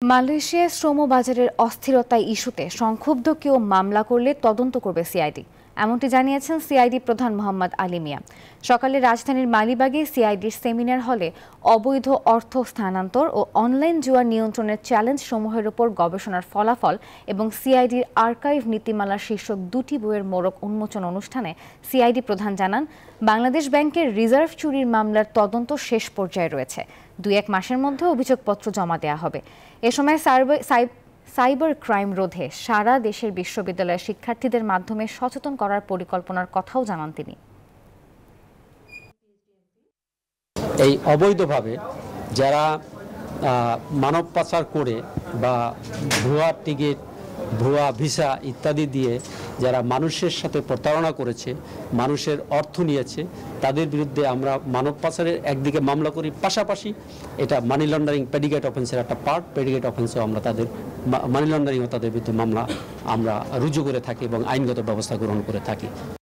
মালয়েশিয়ায় শ্রম বাজারের অস্থিরতা ইস্যুতে সংক্ষুব্ধ কেউ মামলা করলে তদন্ত করবে সিআইডি, এমনটি জানিয়েছেন সিআইডি প্রধান মোহাম্মদ আলী মিয়া। সকালে রাজধানীর মালিবাগে সিআইডির সেমিনার হলে অবৈধ অর্থ স্থানান্তর ও অনলাইন জুয়া নিয়ন্ত্রণের চ্যালেঞ্জ সমূহের উপর গবেষণার ফলাফল এবং সিআইডির আর্কাইভ নীতিমালার শীর্ষক দুটি বইয়ের মোড়ক উন্মোচন অনুষ্ঠানে সিআইডি প্রধান জানান, বাংলাদেশ ব্যাংকের রিজার্ভ চুরির মামলার তদন্ত শেষ পর্যায়ে রয়েছে। 2-1 মাসের মধ্যে অভিযোগপত্র জমা দেওয়া হবে। এ সময় সাইবার ক্রাইম রোধে সারা দেশের বিশ্ববিদ্যালয়ের শিক্ষার্থীদের মাধ্যমে সচেতন করার পরিকল্পনার কথাও জানান তিনি। এই অবৈধভাবে যারা মানব পাচার করে বা ভুয়া টিকিট, ভুয়া ভিসা ইত্যাদি দিয়ে যারা মানুষের সাথে প্রতারণা করেছে, মানুষের অর্থ নিয়েছে, তাদের বিরুদ্ধে আমরা মানব পাচারের একদিকে মামলা করি, পাশাপাশি এটা মানি লন্ডারিং প্রেডিকেট অফেন্সের একটা পার্ট। প্রেডিকেট অফেন্সেও আমরা তাদের মানি লন্ডারিংও তাদের বিরুদ্ধে মামলা আমরা রুজু করে থাকি এবং আইনগত ব্যবস্থা গ্রহণ করে থাকি।